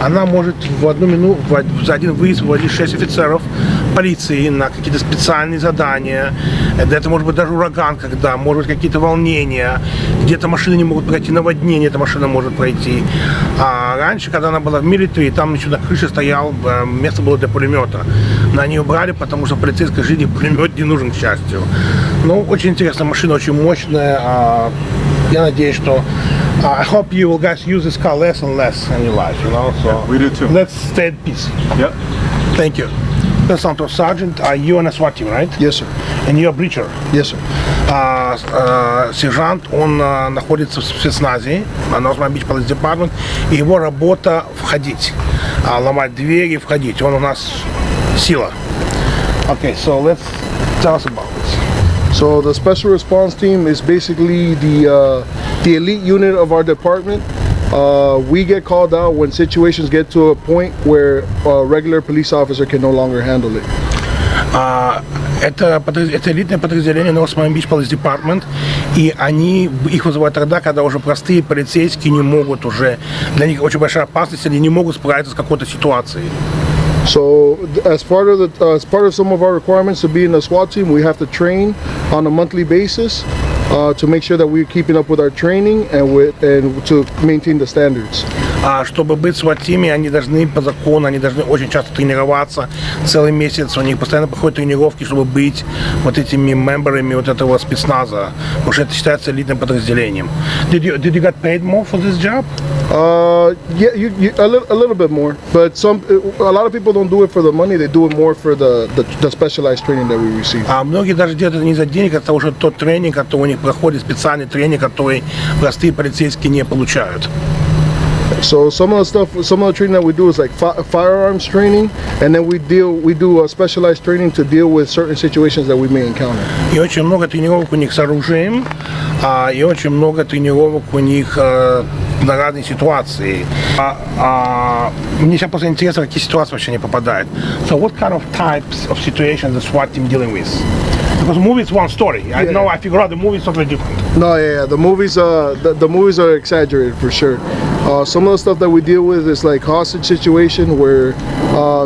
Она может в одну минуту, за один выезд выводить 6 офицеров полиции на какие-то специальные задания. Это может быть даже ураган, когда может быть какие-то волнения, где-то машины не могут пройти, наводнение эта машина может пройти. А раньше, когда она была в милитари, там еще на крыше стоял, место было для пулемета. На нее брали, потому что в полицейской жизни пулемет не нужен, к счастью. Ну, очень интересная машина, очень мощная. Я надеюсь, что I hope you will guys use this car less and less in your life, you know. So we do too. Let's stay at peace. Yep. Thank you. Santos Sergeant, you on a SWAT team, right? Yes, sir. And you're a breacher. Yes, sir. Сержант, он находится в спецназе, North Miami Beach Police Department, и его работа входить, ломать двери, входить. Он у нас сила. Okay, so let's tell us about this. So the special response team is basically the elite unit of our department. We get called out when situations get to a point where a regular police officer can no longer handle it. Это элитное подразделение North Miami Beach Police Department, и их вызывают тогда, когда уже простые полицейские не могут уже, для них очень большая опасность, они не могут справиться с какой-то ситуацией. So as part of some of our requirements to be in the SWAT team, we have to train on a monthly basis to make sure that we're keeping up with our training and to maintain the standards. Чтобы быть в SWAT-теаме, они должны по закону, они должны очень часто тренироваться, целый месяц, у них постоянно проходят тренировки, чтобы быть вот этими мемберами вот этого спецназа, потому что это считается элитным подразделением. Did you get paid more for this job? Yeah, a little bit more, but a lot of people don't do it for the money. They do it more for the specialized training that we receive. Многие даже делают это не за денег, это уже тот тренинг, который у них проходит, специальный тренинг, который простые полицейские не получают. So some of the training that we do is like firearms training, and then we do a specialized training to deal with certain situations that we may encounter. И очень много тренировок у них с оружием, и очень много тренировок у них на разные ситуации. Мне сейчас просто интересно, какие ситуации вообще не попадают. So what kind of types of situations the SWAT team dealing with? Because movie is one story. I know, I figure out the movie is totally different. No, yeah, the movies are exaggerated for sure. Some of the stuff that we deal with is like hostage situation where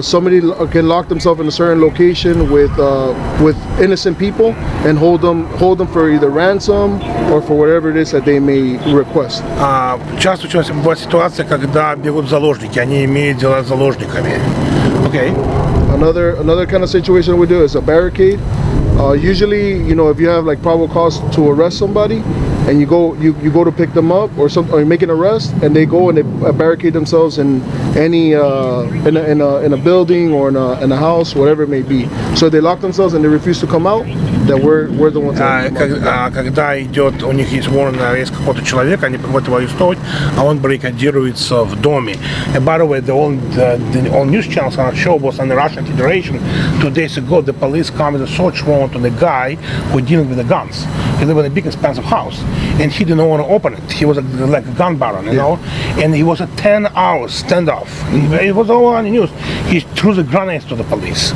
somebody can lock themselves in a certain location with innocent people and hold them for either ransom or for whatever it is that they may request. Часто бывает ситуация, когда берут заложники, они имеют дела с заложниками. Okay. Another kind of situation we do is a barricade. Usually, you know, if you have like probable cause to arrest somebody, and you go to pick them up or you make an arrest, and they go and they barricade themselves in any in a building or in a house, whatever it may be. So they lock themselves and they refuse to come out. That we're the ones. Когда идет, у них есть warrant на арест какого-то человека, они приходят его арестовать, а он баррикадируется в доме. And by the way, the all news channels on our show was on the Russian Federation 2 days ago. The police come with a search warrant on the guy who dealing with the guns. He lived in a big expensive house, and he didn't want to open it. He was like a gun baron, you know, and he was a 10-hour standoff. It was all on the news. He threw the grenades to the police.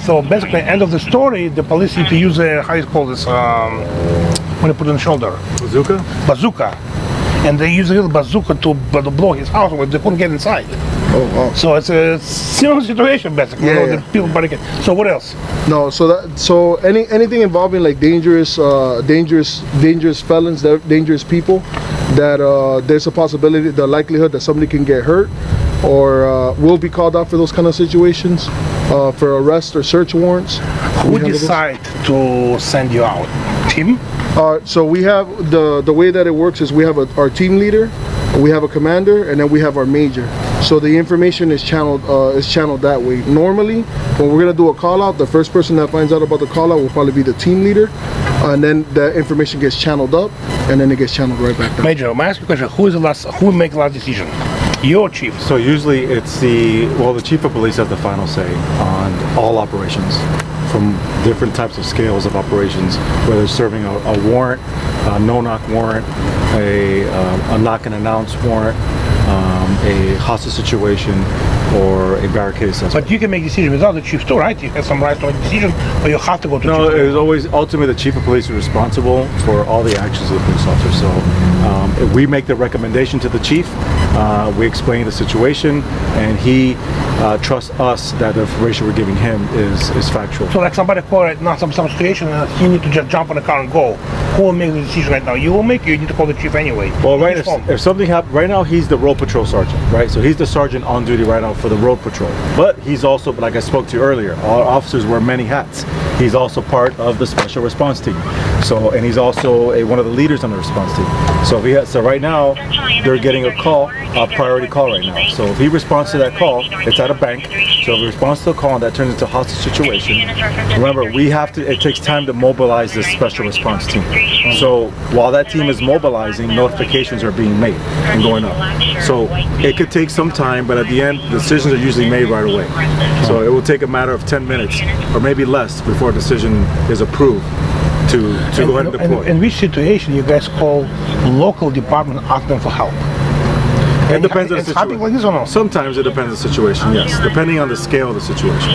So basically, end of the story, the police need to use a, how you call this, when you put it on the shoulder? Bazooka. And they use a little bazooka to blow his house where they couldn't get inside. Oh, wow. So it's a similar situation basically. Yeah, you know, yeah. the people barricade. So what else? No, so anything involving like dangerous felons, dangerous people, that there's a possibility, the likelihood that somebody can get hurt or will be called out for those kind of situations, for arrest or search warrants. Who decide to send you out? Team? So we have the way that it works is we have our team leader, we have a commander, and then we have our major. So the information is channeled that way. Normally, when we're gonna do a call out, the first person that finds out about the call out will probably be the team leader, and then the information gets channeled up, and then it gets channeled right back down. Major, may I ask you a question? Who makes the last decision? Your chief. So usually it's the chief of police has the final say on all operations, from different types of scales of operations, whether it's serving a warrant, a no-knock warrant, a knock and announce warrant, a hostage situation, or a barricade assessment. But you can make decisions without the chief too, right? You have some rights to make decisions, but you have to go to No, chief. it is always ultimately the chief of police is responsible for all the actions of the police officer. So if we make the recommendation to the chief, we explain the situation, and he trusts us that the information we're giving him is factual. So like somebody call right now, some situation, you need to just jump on the car and go. Who will make the decision right now? You will make it, you need to call the chief anyway. Well, right, if something happens, right now he's the road patrol sergeant, right? So he's the sergeant on duty right now for the road patrol. But he's also, like I spoke to you earlier, our officers wear many hats. He's also part of the special response team. So, and he's also one of the leaders on the response team. So right now, they're getting a call, a priority call right now. So if he responds to that call, it's at a bank. So if he responds to a call and that turns into a hostage situation, remember, it takes time to mobilize this special response team. So while that team is mobilizing, notifications are being made and going up. So it could take some time, but at the end, decisions are usually made right away. So it will take a matter of 10 minutes or maybe less before a decision is approved to go ahead and deploy. In which situation you guys call local department, ask them for help? It depends on the It's happening situation. like this or no? Sometimes it depends on the situation, yes, depending on the scale of the situation.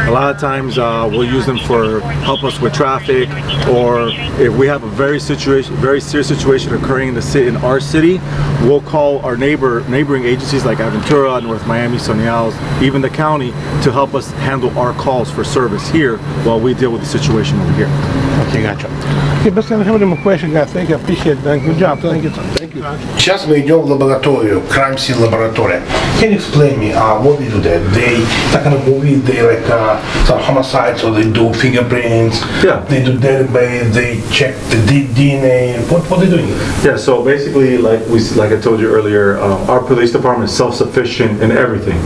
A lot of times we'll use them for help us with traffic, or if we have a very serious situation occurring in our city, we'll call our neighboring agencies like Aventura, North Miami, Sunny Isles, even the county, to help us handle our calls for service here while we deal with the situation over here. Okay, gotcha. Okay, best kind of more question, guys. Thank you, appreciate it. Good job. Thank you. Thank you. Сейчас мы идем в лабораторию, crime scene laboratory. Can you explain me what they do there? They, like in a movie, they like some homicides, or they do fingerprints. Yeah. They do database. They check the DNA. What are they doing? Yeah, so basically, like I told you earlier, our police department is self-sufficient in everything.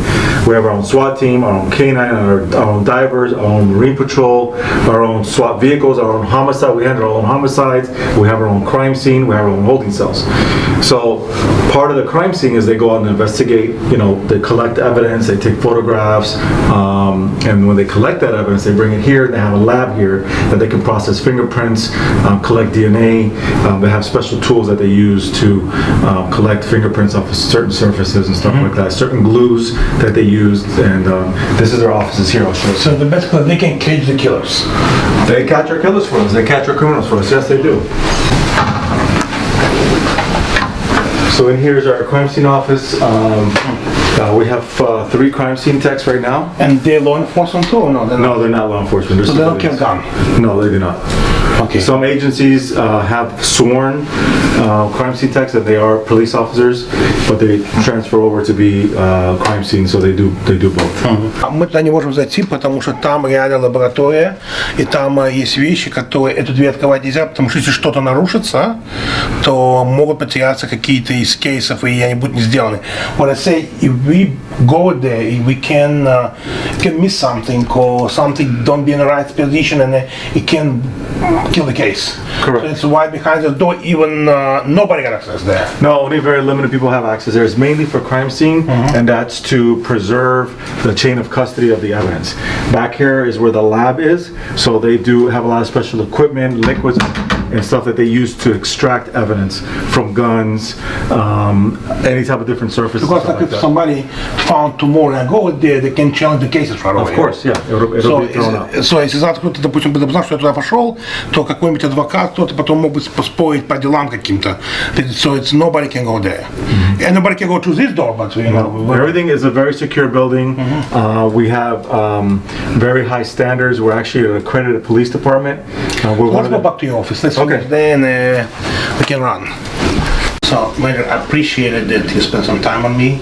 We have our own SWAT team, our own canine, our own divers, our own marine patrol, our own SWAT vehicles, our own homicide. We handle our own homicides. We have our own crime scene. We have our own holding cells. So part of the crime scene is they go out and investigate. You know, they collect evidence. They take photographs, and when they collect that evidence, they bring it here. They have a lab here that they can process fingerprints, collect DNA. They have special tools that they use to collect fingerprints off of certain surfaces and stuff like that. Certain glues that they use, and this is their offices here. I'll show you. So basically, they can catch the killers. They catch our killers for us. They catch our criminals for us. Yes, they do. So in here is our crime scene office. We have 3 crime scene techs right now. And they're law enforcement too, or no? No, they're not law enforcement. So they don't carry gun? No, they do not. Okay. Some agencies have sworn crime scene techs that they are police officers, but they transfer over to be crime scene, so they do both. Мы туда не можем зайти, потому что там реально лаборатория, и там есть вещи, которые эту дверь открывать нельзя, потому что если что-то нарушится, то могут потеряться какие-то из кейсов, и они будут не сделаны. What I say, if we go there, if we can miss something, or something don't be in the right position, and it can kill the case. Correct. So that's why behind the door, even nobody got access there. No, only very limited people have access there. It's mainly for crime scene, and that's to preserve the chain of custody of the evidence. Back here is where the lab is, so they do have a lot of special equipment, liquids, and stuff that they use to extract evidence from guns, any type of different surfaces. Because stuff like if somebody found tomorrow and go there, they can challenge the cases right away. Of course, yeah, it'll be thrown out. So, если завтра кто-то, допустим, бы знал, что я туда пошел, то какой-нибудь адвокат, кто-то потом мог бы поспорить по делам каким-то. So it's nobody can go there. And nobody can go through this door, but you know. Everything is a very secure building. We have very high standards. We're actually an accredited police department. Let's go back to your office. Let's finish there and we can run. So, Major, I appreciated that you spent some time on me.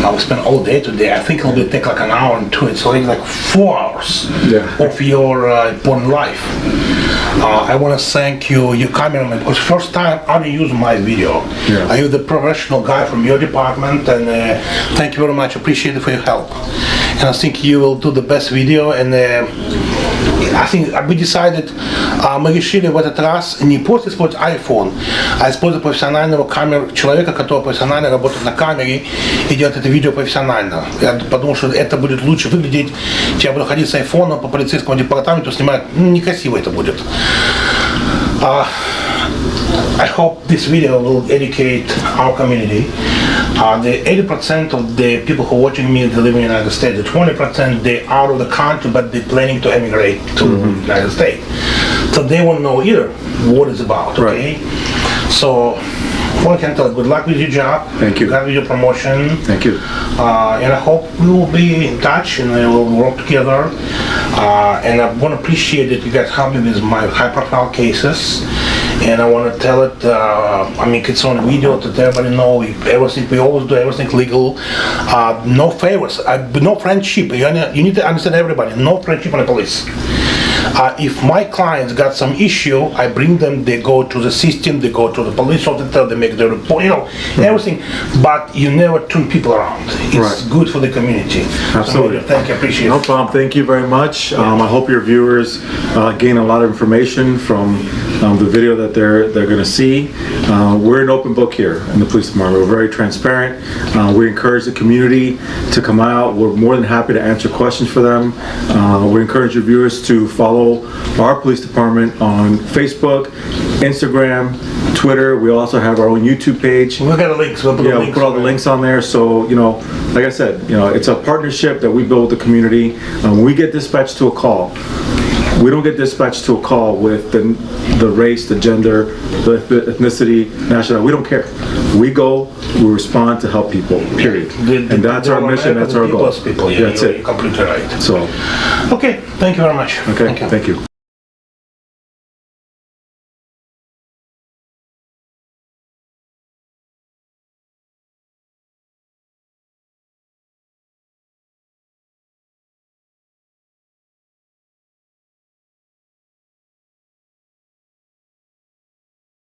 I will spend all day today. I think it'll take like an hour and 2. It's like 4 hours of your important life. I want to thank you, your cameraman, because first time I only use my video. Are you the professional guy from your department? And thank you very much. Appreciate it for your help. And I think you will do the best video. And I think we decided, мы решили в этот раз не просто использовать iPhone, а использовать профессионального человека, который профессионально работает на камере и делает это видео профессионально. Я подумал, что это будет лучше выглядеть, чем я буду ходить с айфоном по полицейскому департаменту, снимать, некрасиво это будет. I hope this video will educate our community. The 80% of the people who are watching me, they live in the United States. The 20% they're out of the country, but they're planning to emigrate to the United States. So they won't know either what it's about. Okay. So, what I can tell you, good luck with your job. Thank you. Good luck with your promotion. Thank you. And I hope we will be in touch and we will work together. And I want to appreciate that you guys help me with my high-profile cases. And I want to tell it, I mean, it's on video to let everybody know we always do everything legal. No favors, no friendship. You need to understand everybody, no friendship on the police. If my clients got some issue, I bring them, they go to the system, they go to the police officer, they make the report, everything. But you never turn people around. It's good for the community. Absolutely. So, thank you, appreciate it. No problem. Thank you very much. I hope your viewers gain a lot of information from the video that they're going to see. We're an open book here in the police department. We're very transparent. We encourage the community to come out. We're more than happy to answer questions for them. We encourage your viewers to follow our police department on Facebook, Instagram, Twitter. We also have our own YouTube page. We'll get the links. We'll put all the links on there. So, like I said, it's a partnership that we build with the community. When we get dispatched to a call, we don't get dispatched to a call with the race, the gender, the ethnicity, nationality. We don't care. We go, we respond to help people, period. And that's our mission, that's our goal. People, That's it. You're completely right. So, Okay, thank you very much. Okay, thank you.